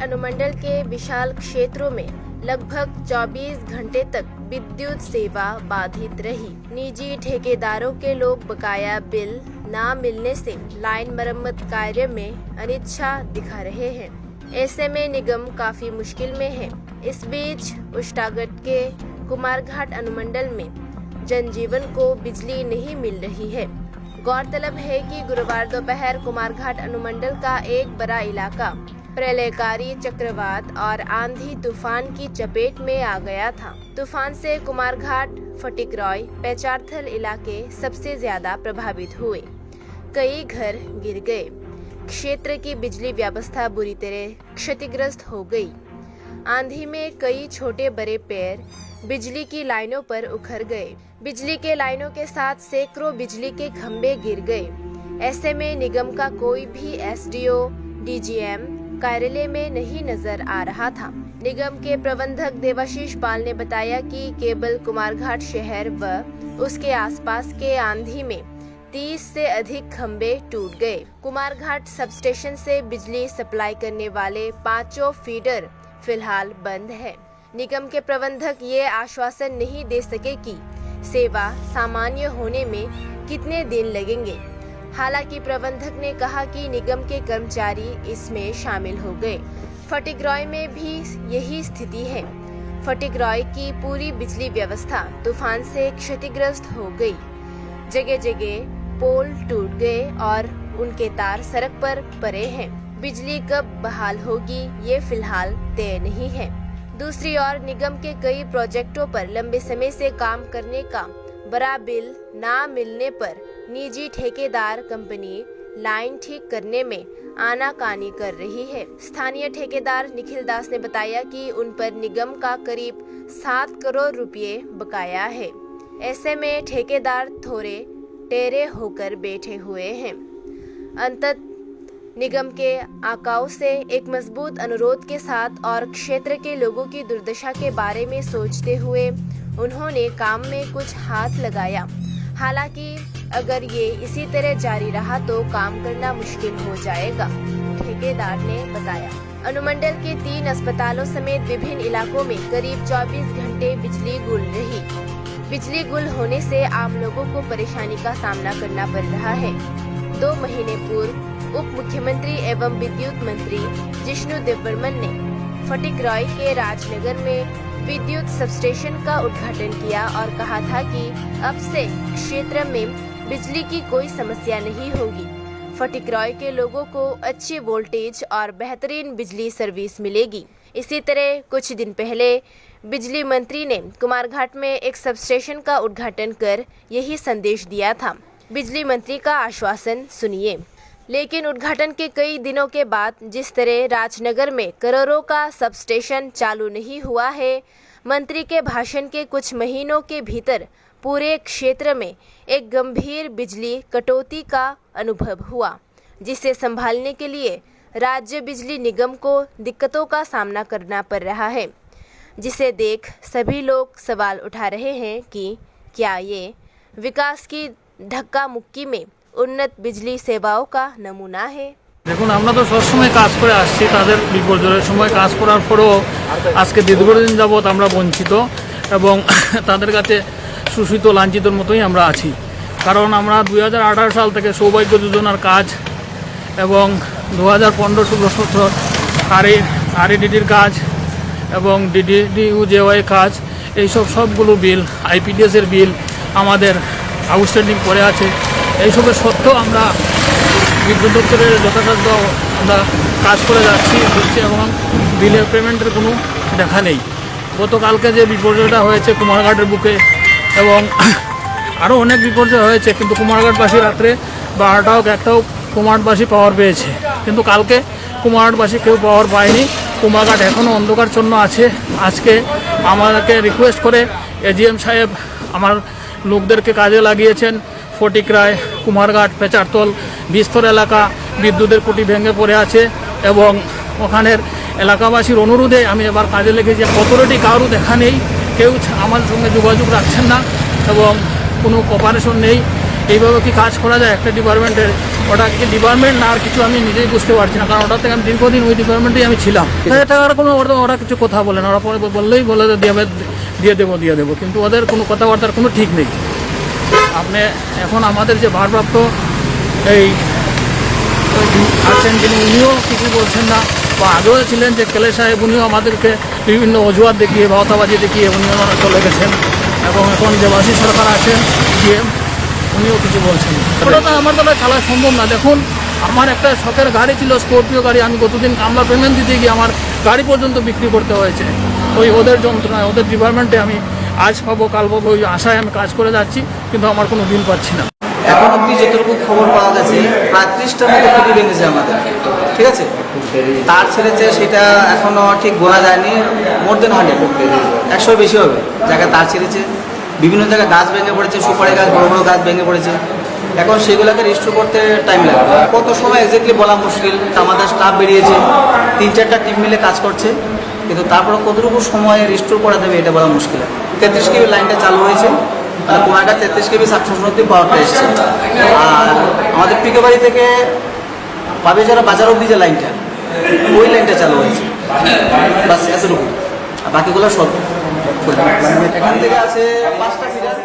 अनुमंडल के विशाल क्षेत्रों में लगभग 24 घंटे तक विद्युत सेवा बाधित रही। निजी ठेकेदारों के लोग बकाया बिल न मिलने से लाइन मरम्मत कार्य में अनिच्छा दिखा रहे हैं। ऐसे में निगम काफी मुश्किल में है। इस बीच उष्टागट के कुमारघाट अनुमंडल में जनजीवन को बिजली नहीं मिल रही है। गौरतलब है कि गुरुवार दोपहर कुमारघाट अनुमंडल का एक बड़ा इलाका प्रलयकारी चक्रवात और आंधी तूफान की चपेट में आ गया था। तूफान से कुमारघाट, फटिकरॉय, पेचारथल इलाके सबसे ज्यादा प्रभावित हुए। कई घर गिर गए। क्षेत्र की बिजली व्यवस्था बुरी तरह क्षतिग्रस्त हो गई। आंधी में कई छोटे बड़े पेड़ बिजली की लाइनों पर उखड़ गए। बिजली के लाइनों के साथ सैकड़ों बिजली के खंभे गिर गए। ऐसे में निगम का कोई भी एसडीओ, डीजीएम कार्यालय में नहीं नजर आ रहा था। निगम के प्रबंधक देवाशीष पाल ने बताया कि केवल कुमारघाट शहर व उसके आसपास के आंधी में 30 से अधिक खंभे टूट गए। कुमारघाट सबस्टेशन से बिजली सप्लाई करने वाले 5 फीडर फिलहाल बंद है। निगम के प्रबंधक ये आश्वासन नहीं दे सके कि सेवा सामान्य होने में कितने दिन लगेंगे। हालांकि प्रबंधक ने कहा कि निगम के कर्मचारी इसमें शामिल हो गए। फटिकरॉय में भी यही स्थिति है। फटिकरॉय की पूरी बिजली व्यवस्था तूफान से क्षतिग्रस्त हो गई। जगह जगह पोल टूट गए और उनके तार सड़क पर पड़े हैं। बिजली कब बहाल होगी ये फिलहाल तय नहीं है। दूसरी ओर निगम के कई प्रोजेक्टों पर लंबे समय से काम करने का बड़ा बिल ना मिलने पर निजी ठेकेदार कंपनी लाइन ठीक करने में आनाकानी कर रही है। स्थानीय ठेकेदार निखिल दास ने बताया कि उन पर निगम का करीब 7 करोड़ रुपए बकाया है। ऐसे में ठेकेदार थोड़े टेढ़े होकर बैठे हुए हैं। अंततः निगम के आकाओं से एक मजबूत अनुरोध के साथ और क्षेत्र के लोगों की दुर्दशा के बारे में सोचते हुए उन्होंने काम में कुछ हाथ लगाया। हालांकि अगर ये इसी तरह जारी रहा तो काम करना मुश्किल हो जाएगा, ठेकेदार ने बताया। अनुमंडल के 3 अस्पतालों समेत विभिन्न इलाकों में करीब 24 घंटे बिजली गुल रही। बिजली गुल होने से आम लोगों को परेशानी का सामना करना पड़ रहा है। 2 महीने पूर्व उप मुख्यमंत्री एवं विद्युत मंत्री जिष्णु देवबर्मन ने फटिकरॉय के राजनगर में विद्युत सबस्टेशन का उद्घाटन किया और कहा था कि अब से क्षेत्र में बिजली की कोई समस्या नहीं होगी। फटिकरॉय के लोगों को अच्छी वोल्टेज और बेहतरीन बिजली सर्विस मिलेगी। इसी तरह कुछ दिन पहले बिजली मंत्री ने कुमारघाट में एक सबस्टेशन का उद्घाटन कर यही संदेश दिया था। बिजली मंत्री का आश्वासन सुनिए। लेकिन उद्घाटन के कई दिनों के बाद जिस तरह राजनगर में करोड़ों का सबस्टेशन चालू नहीं हुआ है, मंत्री के भाषण के कुछ महीनों के भीतर पूरे क्षेत्र में एक गंभीर बिजली कटौती का अनुभव हुआ, जिसे संभालने के लिए राज्य बिजली निगम को दिक्कतों का सामना करना पड़ रहा है, जिसे देख सभी लोग सवाल उठा रहे हैं कि क्या ये विकास की धक्का मुक्की में उन्नत बिजली सेवाओं का नमूना है। দেখুন, আমরা তো সবসময় কাজ করে আসছি। তাদের বিপর্যয়ের সময় কাজ করার পরেও আজকে দীর্ঘদিন যাবৎ আমরা বঞ্চিত এবং তাদের কাছে শোষিত লাঞ্ছিতর মতোই আমরা আছি। কারণ আমরা 2018 সাল থেকে সৌভাগ্য যোজনার কাজ এবং 2015-16-17 আরইডিটির কাজ এবং ডিডিইউজেওয়াই কাজ, এইসব সবগুলো বিল, আইপিডিএসের বিল আমাদের আউটস্ট্যান্ডিং পড়ে আছে। এইসবের সত্ত্বেও আমরা বিদ্যুৎ দপ্তরের যথাযথ আমরা কাজ করে যাচ্ছি এবং বিলের পেমেন্টের কোনো দেখা নেই। গতকালকে যে বিপর্যয়টা হয়েছে কুমারঘাটের বুকে এবং আরও অনেক বিপর্যয় হয়েছে, কিন্তু কুমারঘাটবাসী রাত্রে 12টা হোক 1টা হোক কুমারঘাটবাসী পাওয়ার পেয়েছে, কিন্তু কালকে কুমারঘাটবাসী কেউ পাওয়ার পায়নি। কুমারঘাট এখনও অন্ধকারচ্ছন্ন আছে। আজকে আমাকে রিকোয়েস্ট করে এজিএম সাহেব আমার লোকদেরকে কাজে লাগিয়েছেন। ফটিকরায়, কুমারঘাট, পেচারতল, বিস্তর এলাকা বিদ্যুতের খুঁটি ভেঙে পড়ে আছে এবং ওখানের এলাকাবাসীর অনুরোধে আমি এবার কাজে লেগেছি। অথরিটি কারও দেখা নেই, কেউ আমাদের সঙ্গে যোগাযোগ রাখছেন না এবং কোনো কোপারেশন নেই। এইভাবে কি কাজ করা যায় একটা ডিপার্টমেন্টের? ওটা কি ডিপার্টমেন্ট না আর কিছু আমি নিজেই বুঝতে পারছি না, কারণ ওটা থেকে আমি দীর্ঘদিন ওই ডিপার্টমেন্টেই আমি ছিলাম। টাকার কোনো ওরা কিছু কথা বলে না, ওরা পরে বললেই বলে দিয়ে দেবো, কিন্তু ওদের কোনো কথাবার্তার কোনো ঠিক নেই। আপনি এখন আমাদের যে ভারপ্রাপ্ত এই আছেন যিনি, উনিও কিছু বলছেন না, বা আগেও ছিলেন যে কেলে সাহেব, উনিও আমাদেরকে বিভিন্ন অজুহাত দেখিয়ে ভাওতাবাজি দেখিয়ে উনি ওনারা চলে গেছেন, এবং এখন যে বাসী সরকার আছেন GM, উনিও কিছু বলছেন না। ওটা তো আমার দ্বারা চালা সম্ভব না। দেখুন, আমার একটা শখের গাড়ি ছিল, স্করপিও গাড়ি, আমি গতদিন কামলা পেমেন্ট দিতে গিয়ে আমার গাড়ি পর্যন্ত বিক্রি করতে হয়েছে ওদের যন্ত্রণায়। ওদের ডিপার্টমেন্টে আমি আজ পাবো কাল পাবো ওই আশায় আমি কাজ করে যাচ্ছি, কিন্তু আমার কোনো বিল পাচ্ছি না। এখন অব্দি যতটুকু খবর পাওয়া গেছে প্রায় 30টার মতো খুঁটি ভেঙেছে আমাদের, ঠিক আছে। তার ছেড়েছে সেটা এখনো ঠিক গোনা যায়নি, মোর দেন 100, 100 বেশি হবে জায়গায় তার ছেড়েছে। বিভিন্ন জায়গায় গাছ ভেঙে পড়েছে, সুপারি গাছ, বড় বড় গাছ ভেঙে পড়েছে। এখন সেগুলোকে রেস্টোর করতে টাইম লাগবে। কত সময় এক্স্যাক্টলি বলা মুশকিল। আমাদের স্টাফ বেরিয়েছে, 3-4টা টিম মিলে কাজ করছে, কিন্তু তারপরে কতটুকু সময়ে রেস্টোর করা যাবে এটা বলা মুশকিল। 33 কেবি লাইনটা চালু হয়েছে, মানে কোনাটা 33 কেবি সাবস্টেশন অব্দি পাওয়ারটা এসছে। আর আমাদের পিকেবাড়ি থেকে পাবেজারা বাজার অব্দি যে লাইনটা, ওই লাইনটা চালু হয়েছে, বাস এতটুকু। আর বাকিগুলো সব এখান থেকে আছে 5টা ফিডার।